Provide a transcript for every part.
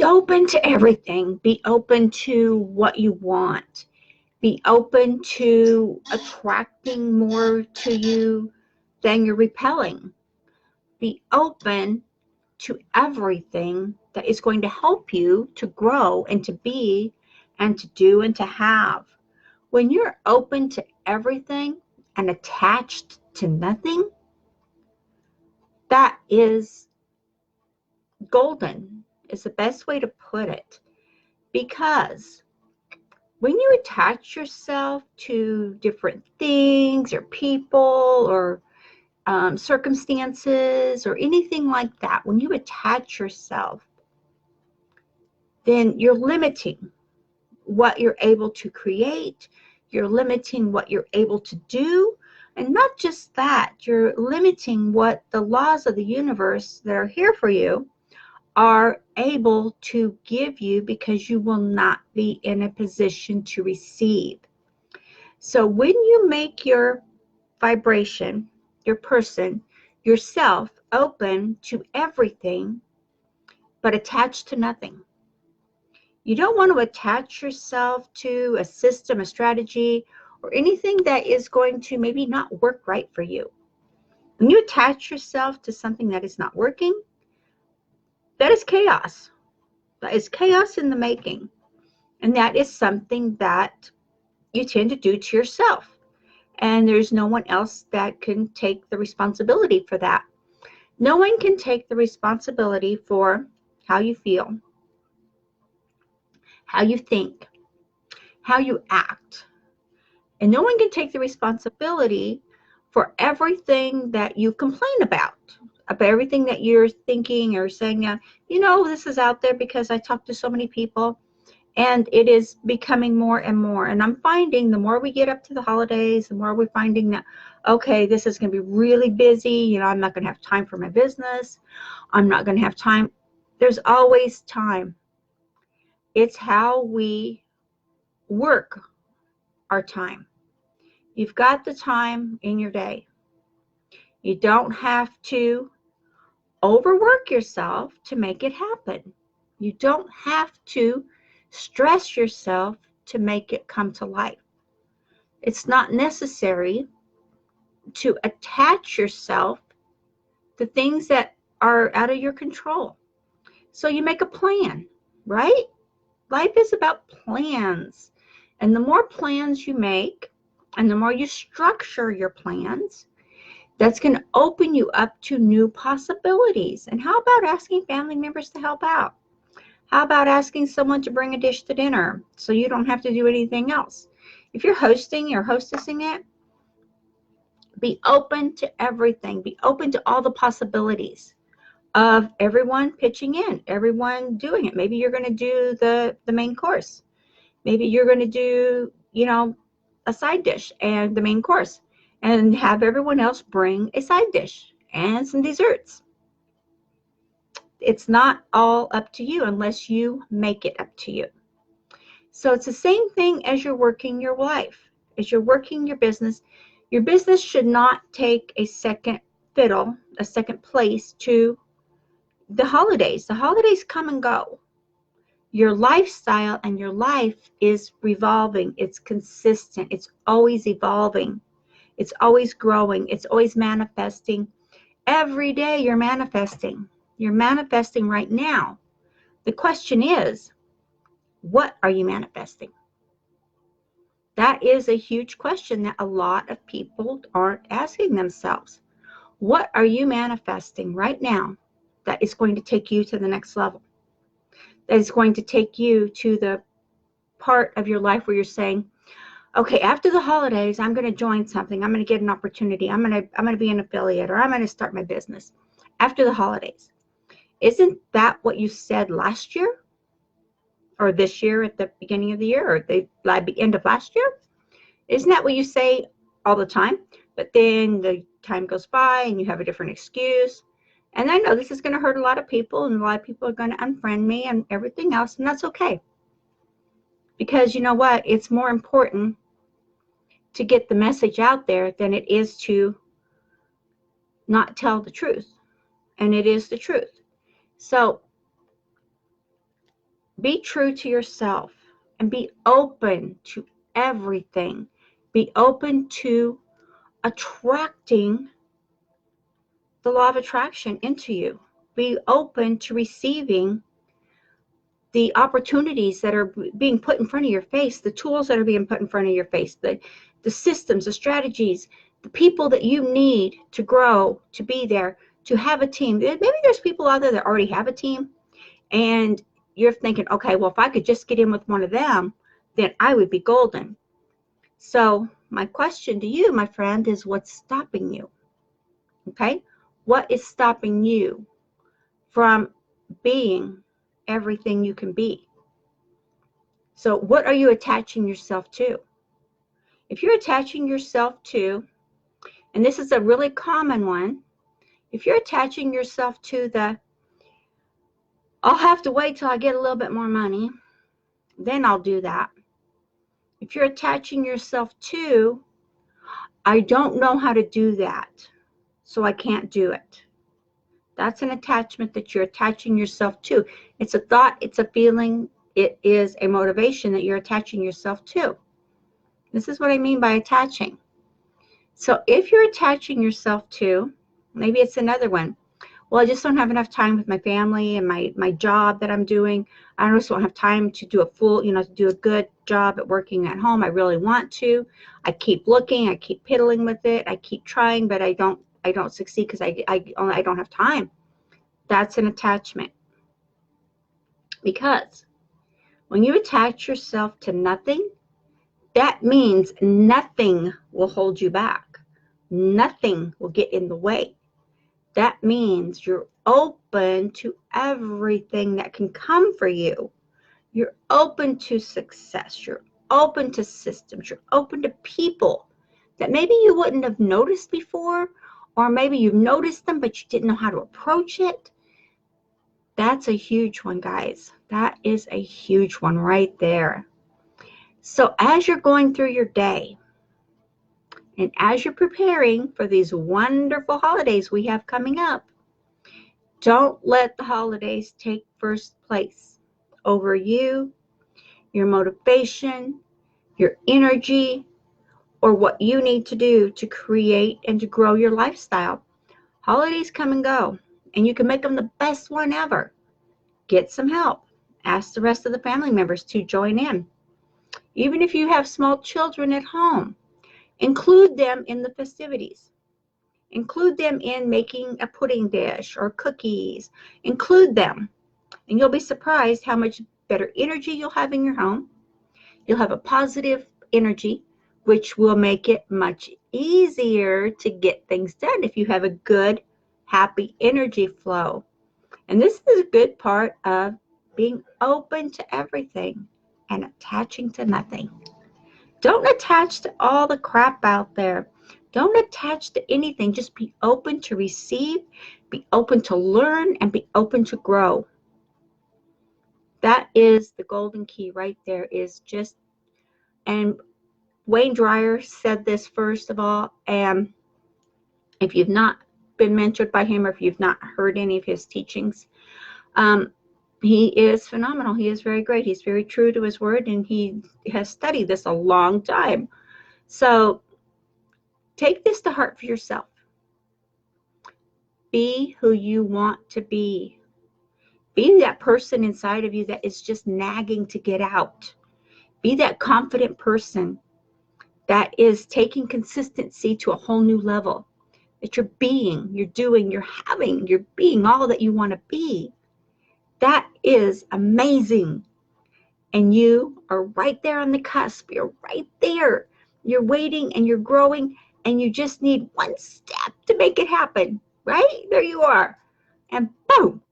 be open to everything. Be open to what you want. Be open to attracting more to you than you're repelling. Be open to everything that is going to help you to grow and to be and to do and to have. When you're open to everything and attached to nothing, that is golden, is the best way to put it. Because when you attach yourself to different things or people or circumstances or anything like that, when you attach yourself, then you're limiting what you're able to create. You're limiting what you're able to do. And not just that, you're limiting what the laws of the universe that are here for you are able to give you, because you will not be in a position to receive. So when you make your vibration, your person, yourself open to everything, but attached to nothing. You don't want to attach yourself to a system, a strategy, or anything that is going to maybe not work right for you. When you attach yourself to something that is not working, that is chaos. That is chaos in the making. And that is something that you tend to do to yourself. And there's no one else that can take the responsibility for that. No one can take the responsibility for how you feel, how you think, how you act. And no one can take the responsibility for everything that you complain about everything that you're thinking or saying, this is out there because I talk to so many people, and it is becoming more and more. And I'm finding the more we get up to the holidays, the more we're finding that, okay, this is going to be really busy. I'm not going to have time for my business. I'm not going to have time. There's always time. It's how we work our time. You've got the time in your day. You don't have to overwork yourself to make it happen. You don't have to stress yourself to make it come to life. It's not necessary to attach yourself to things that are out of your control. So you make a plan, right? Life is about plans. And the more plans you make, and the more you structure your plans, that's going to open you up to new possibilities. And how about asking family members to help out? How about asking someone to bring a dish to dinner so you don't have to do anything else? If you're hosting or hostessing it, be open to everything. Be open to all the possibilities of everyone pitching in, everyone doing it. Maybe you're going to do the main course. Maybe you're going to do, a side dish and the main course, and have everyone else bring a side dish and some desserts. It's not all up to you unless you make it up to you. So it's the same thing as you're working your life, as you're working your business. Your business should not take a second fiddle, a second place to the holidays. The holidays come and go. Your lifestyle and your life is revolving. It's consistent. It's always evolving. It's always growing. It's always manifesting. Every day you're manifesting. You're manifesting right now. The question is, what are you manifesting? That is a huge question that a lot of people aren't asking themselves. What are you manifesting right now that is going to take you to the next level? That is going to take you to the part of your life where you're saying, okay, after the holidays, I'm going to join something. I'm going to get an opportunity. I'm going to be an affiliate, or I'm going to start my business after the holidays. Isn't that what you said last year, or this year at the beginning of the year, or the end of last year? Isn't that what you say all the time? But then the time goes by and you have a different excuse. And I know this is going to hurt a lot of people, and a lot of people are going to unfriend me and everything else, and that's okay. Because you know what? It's more important to get the message out there than it is to not tell the truth. And it is the truth. So be true to yourself and be open to everything. Be open to attracting the law of attraction into you. Be open to receiving the opportunities that are being put in front of your face, the tools that are being put in front of your face, the systems, the strategies, the people that you need to grow, to be there, to have a team. Maybe there's people out there that already have a team, and you're thinking, okay, well, if I could just get in with one of them, then I would be golden. So my question to you, my friend, is what's stopping you? Okay? What is stopping you from being everything you can be? So what are you attaching yourself to? If you're attaching yourself to, and this is a really common one, if you're attaching yourself to the, I'll have to wait till I get a little bit more money, then I'll do that. If you're attaching yourself to, I don't know how to do that, so I can't do it. That's an attachment that you're attaching yourself to. It's a thought, it's a feeling, it is a motivation that you're attaching yourself to. This is what I mean by attaching. So if you're attaching yourself to, maybe it's another one. Well, I just don't have enough time with my family and my job that I'm doing. I just don't have time to do a full, to do a good job at working at home. I really want to. I keep looking, I keep piddling with it, I keep trying, but I don't succeed because I don't have time. That's an attachment. Because when you attach yourself to nothing, that means nothing will hold you back. Nothing will get in the way. That means you're open to everything that can come for you. You're open to success. You're open to systems. You're open to people that maybe you wouldn't have noticed before, or maybe you've noticed them, but you didn't know how to approach it. That's a huge one, guys. That is a huge one right there. So as you're going through your day, and as you're preparing for these wonderful holidays we have coming up, don't let the holidays take first place over you, your motivation, your energy, or what you need to do to create and to grow your lifestyle. Holidays come and go, and you can make them the best one ever. Get some help. Ask the rest of the family members to join in. Even if you have small children at home, include them in the festivities. Include them in making a pudding dish or cookies. Include them, and you'll be surprised how much better energy you'll have in your home. You'll have a positive energy, which will make it much easier to get things done if you have a good, happy energy flow. And this is a good part of being open to everything and attaching to nothing. Don't attach to all the crap out there. Don't attach to anything. Just be open to receive, be open to learn, and be open to grow. That is the golden key right there, is just, and Wayne Dreyer said this first of all, and if you've not been mentored by him, or if you've not heard any of his teachings, he is phenomenal. He is very great. He's very true to his word, and he has studied this a long time. So take this to heart for yourself. Be who you want to be. Be that person inside of you that is just nagging to get out. Be that confident person that is taking consistency to a whole new level. That you're being, you're doing, you're having, you're being all that you want to be. That is amazing. And you are right there on the cusp. You're right there. You're waiting and you're growing, and you just need one step to make it happen. Right? There you are. And boom,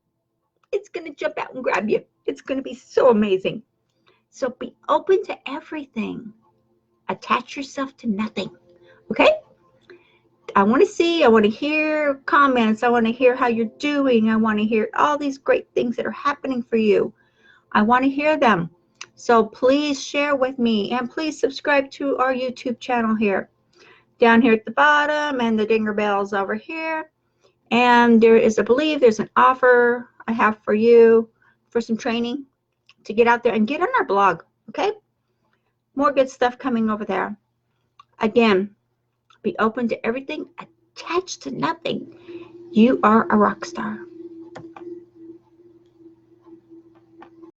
it's going to jump out and grab you. It's going to be so amazing. So be open to everything. Attach yourself to nothing. Okay? I want to hear comments. I want to hear how you're doing. I want to hear all these great things that are happening for you. I want to hear them. So please share with me, and please subscribe to our YouTube channel here. Down here at the bottom, and the dinger bells over here. And there is, I believe there's an offer I have for you for some training. to get out there and get on our blog, okay? More good stuff coming over there. Again, be open to everything, attached to nothing. You are a rock star.